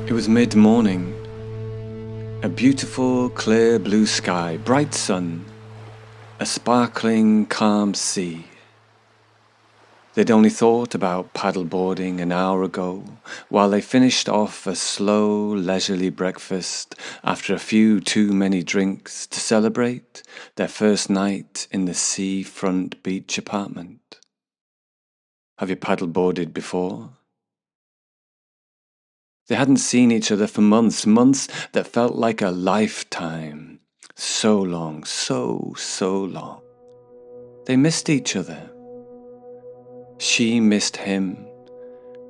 It was mid-morning. A beautiful, clear blue sky, bright sun, a sparkling, calm sea. They'd only thought about paddleboarding an hour ago, while they finished off a slow, leisurely breakfast after a few too many drinks to celebrate their first night in the seafront beach apartment. Have you paddleboarded before? They hadn't seen each other for months that felt like a lifetime. So long, so long. They missed each other. She missed him,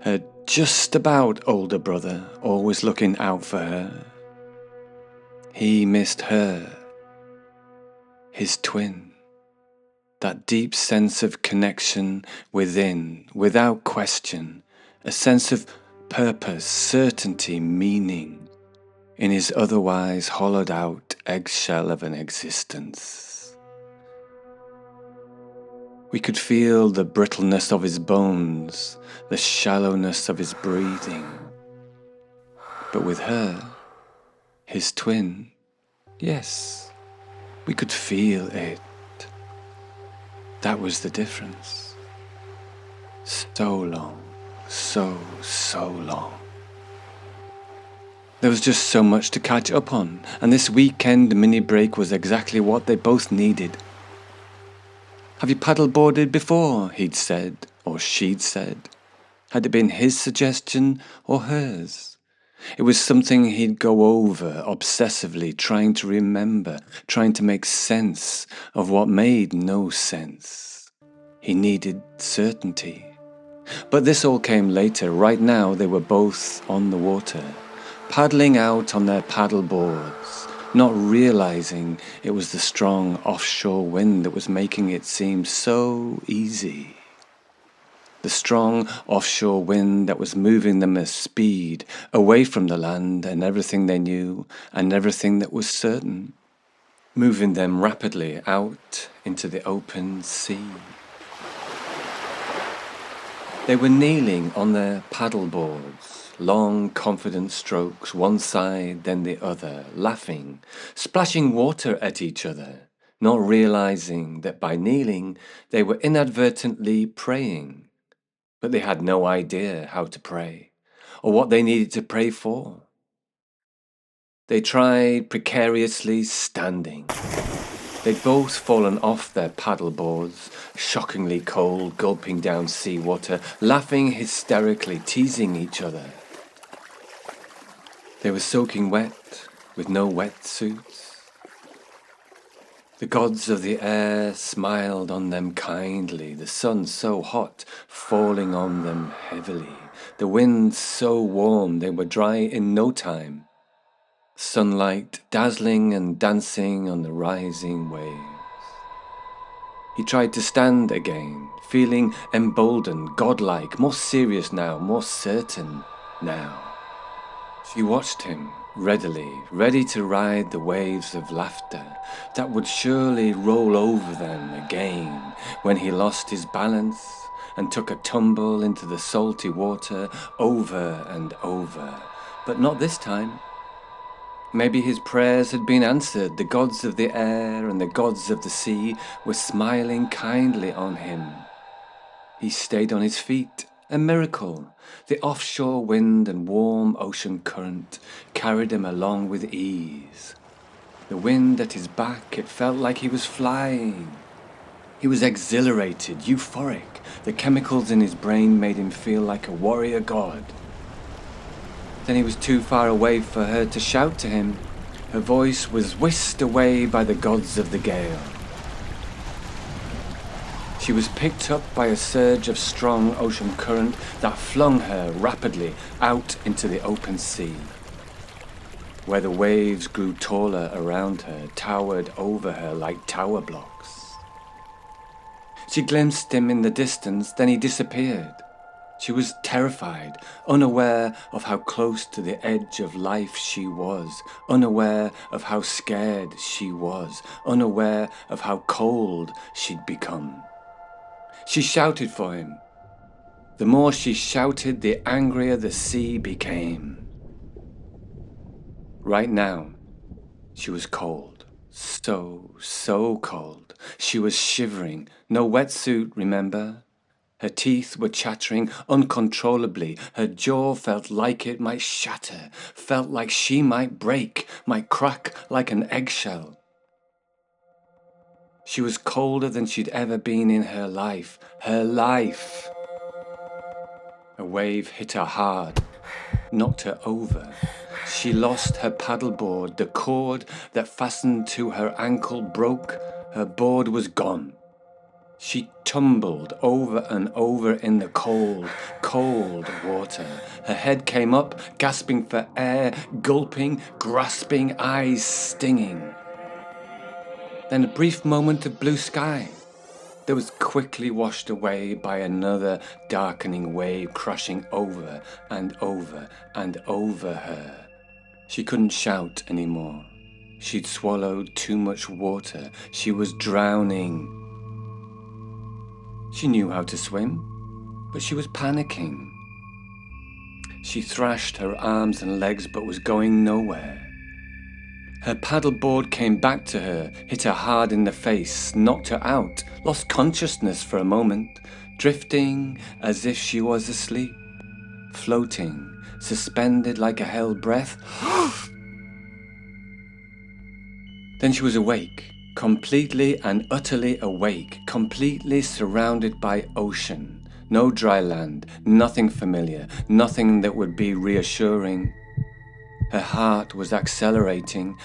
her just about older brother, always looking out for her. He missed her, his twin. That deep sense of connection within, without question, a sense of purpose, certainty, meaning in his otherwise hollowed out eggshell of an existence. We could feel the brittleness of his bones, the shallowness of his breathing. But with her, his twin, yes, we could feel it. That was the difference. So long, so long. There was just so much to catch up on, and this weekend mini break was exactly what they both needed. Have you paddleboarded before? He'd said, or she'd said. Had it been his suggestion or hers? It was something he'd go over obsessively, trying to remember, trying to make sense of what made no sense. He needed certainty. But this all came later. Right now they were both on the water, paddling out on their paddle boards, not realizing it was the strong offshore wind that was making it seem so easy. The strong offshore wind that was moving them at speed away from the land and everything they knew and everything that was certain, moving them rapidly out into the open sea. They were kneeling on their paddle boards, long, confident strokes, one side then the other, laughing, splashing water at each other, not realizing that by kneeling they were inadvertently praying. But they had no idea how to pray, or what they needed to pray for. They tried precariously standing. They'd both fallen off their paddle boards, shockingly cold, gulping down seawater, laughing hysterically, teasing each other. They were soaking wet, with no wetsuits. The gods of the air smiled on them kindly, the sun so hot, falling on them heavily, the wind so warm they were dry in no time, sunlight dazzling and dancing on the rising waves. He tried to stand again, feeling emboldened, godlike, more serious now, more certain now. She watched him readily, ready to ride the waves of laughter that would surely roll over them again when he lost his balance and took a tumble into the salty water over and over. But not this time. Maybe his prayers had been answered. The gods of the air and the gods of the sea were smiling kindly on him. He stayed on his feet. A miracle. The offshore wind and warm ocean current carried him along with ease. The wind at his back, it felt like he was flying. He was exhilarated, euphoric. The chemicals in his brain made him feel like a warrior god. Then he was too far away for her to shout to him. Her voice was whisked away by the gods of the gale. She was picked up by a surge of strong ocean current that flung her rapidly out into the open sea, where the waves grew taller around her, towered over her like tower blocks. She glimpsed him in the distance, then he disappeared. She was terrified, unaware of how close to the edge of life she was, unaware of how scared she was, unaware of how cold she'd become. She shouted for him. The more she shouted, the angrier the sea became. Right now, she was cold. So cold. She was shivering. No wetsuit, remember? Her teeth were chattering uncontrollably. Her jaw felt like it might shatter, felt like she might break, might crack like an eggshell. She was colder than she'd ever been in her life. Her life! A wave hit her hard, knocked her over. She lost her paddleboard. The cord that fastened to her ankle broke. Her board was gone. She tumbled over and over in the cold, cold water. Her head came up, gasping for air, gulping, grasping, eyes stinging. Then a brief moment of blue sky that was quickly washed away by another darkening wave crashing over and over and over her. She couldn't shout anymore. She'd swallowed too much water. She was drowning. She knew how to swim, but she was panicking. She thrashed her arms and legs but was going nowhere. Her paddleboard came back to her, hit her hard in the face, knocked her out, lost consciousness for a moment, drifting as if she was asleep, floating, suspended like a held breath. Then she was awake, completely and utterly awake, completely surrounded by ocean. No dry land, nothing familiar, nothing that would be reassuring. Her heart was accelerating.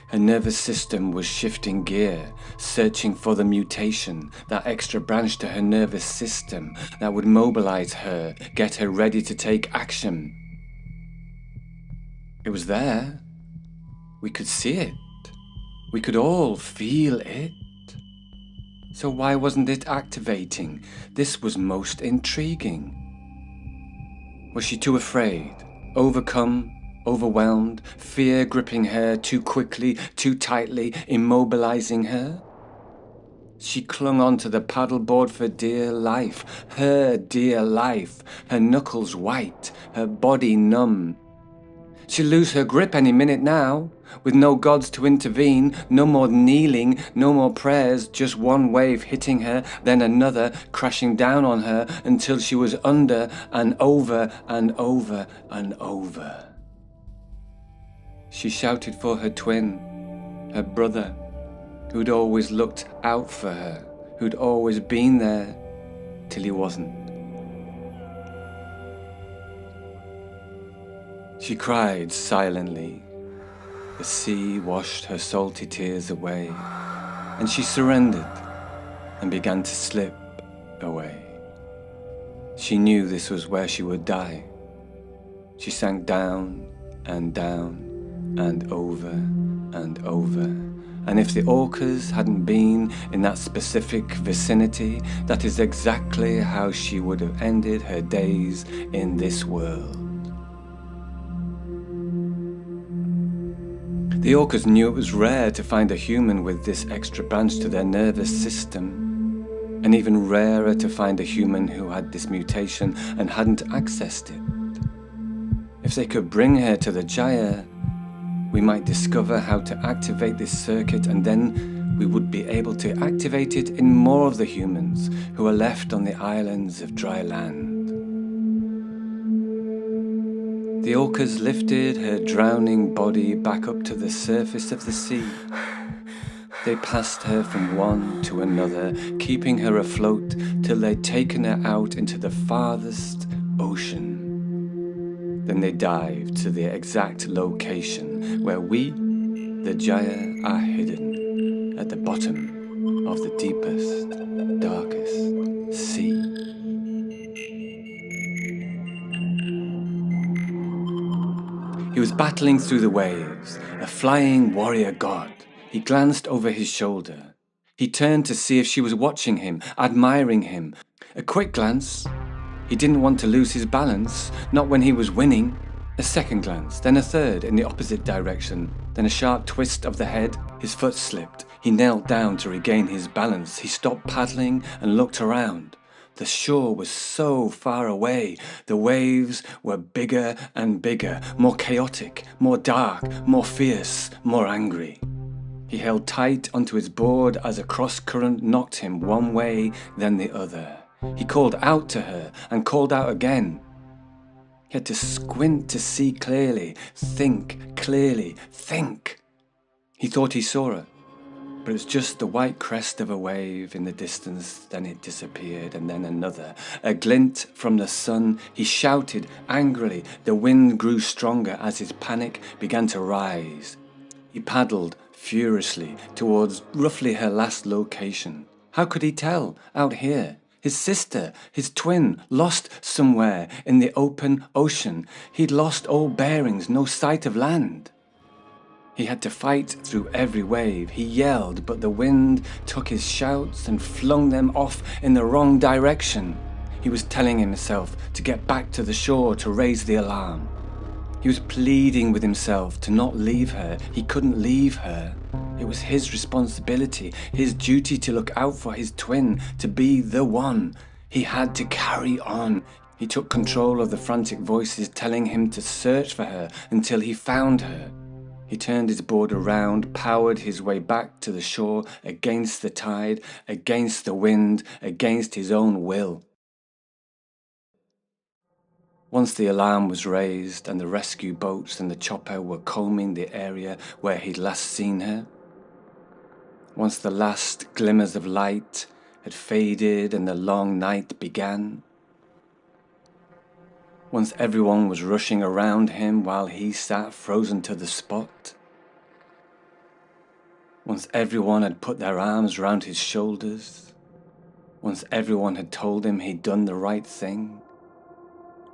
Her nervous system was shifting gear, searching for the mutation, that extra branch to her nervous system that would mobilize her, get her ready to take action. It was there. We could see it. We could all feel it. So why wasn't it activating? This was most intriguing. Was she too afraid, overcome, overwhelmed, fear gripping her too quickly, too tightly, immobilizing her? She clung onto the paddleboard for dear life, her dear life, her knuckles white, her body numb. She'll lose her grip any minute now, with no gods to intervene, no more kneeling, no more prayers, just one wave hitting her, then another crashing down on her until she was under and over and over and over. She shouted for her twin, her brother, who'd always looked out for her, who'd always been there till he wasn't. She cried silently. The sea washed her salty tears away, and she surrendered and began to slip away. She knew this was where she would die. She sank down and over and over. And if the orcas hadn't been in that specific vicinity, that is exactly how she would have ended her days in this world. The orcas knew it was rare to find a human with this extra branch to their nervous system, and even rarer to find a human who had this mutation and hadn't accessed it. If they could bring her to the Gyre, we might discover how to activate this circuit, and then we would be able to activate it in more of the humans who are left on the islands of dry land. The orcas lifted her drowning body back up to the surface of the sea. They passed her from one to another, keeping her afloat till they'd taken her out into the farthest ocean. Then they dived to the exact location where we, the Gyre, are hidden at the bottom of the deepest, darkest sea. He was battling through the waves, a flying warrior god. He glanced over his shoulder. He turned to see if she was watching him, admiring him. A quick glance. He didn't want to lose his balance, not when he was winning. A second glance, then a third in the opposite direction, then a sharp twist of the head. His foot slipped. He knelt down to regain his balance. He stopped paddling and looked around. The shore was so far away. The waves were bigger and bigger, more chaotic, more dark, more fierce, more angry. He held tight onto his board as a cross-current knocked him one way, then the other. He called out to her and called out again. He had to squint to see clearly, think clearly, think. He thought he saw her, but it was just the white crest of a wave in the distance. Then it disappeared, and then another. A glint from the sun. He shouted angrily. The wind grew stronger as his panic began to rise. He paddled furiously towards roughly her last location. How could he tell? Out here. His sister, his twin, lost somewhere in the open ocean. He'd lost all bearings, no sight of land. He had to fight through every wave. He yelled, but the wind took his shouts and flung them off in the wrong direction. He was telling himself to get back to the shore to raise the alarm. He was pleading with himself to not leave her. He couldn't leave her. It was his responsibility, his duty to look out for his twin, to be the one. He had to carry on. He took control of the frantic voices telling him to search for her until he found her. He turned his board around, powered his way back to the shore against the tide, against the wind, against his own will. Once the alarm was raised and the rescue boats and the chopper were combing the area where he'd last seen her, once the last glimmers of light had faded and the long night began, once everyone was rushing around him while he sat frozen to the spot, once everyone had put their arms round his shoulders, once everyone had told him he'd done the right thing,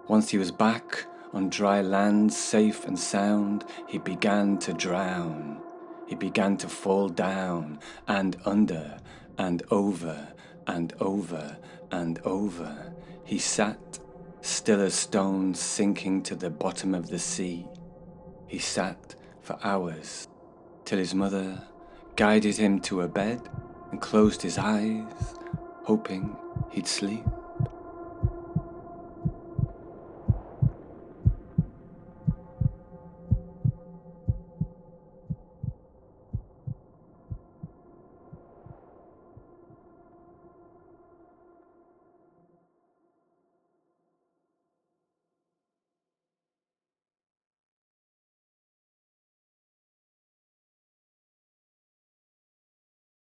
once he was back on dry land, safe and sound, he began to drown. He began to fall down and under and over and over and over. He sat, still as stone, sinking to the bottom of the sea. He sat for hours, till his mother guided him to a bed and closed his eyes, hoping he'd sleep.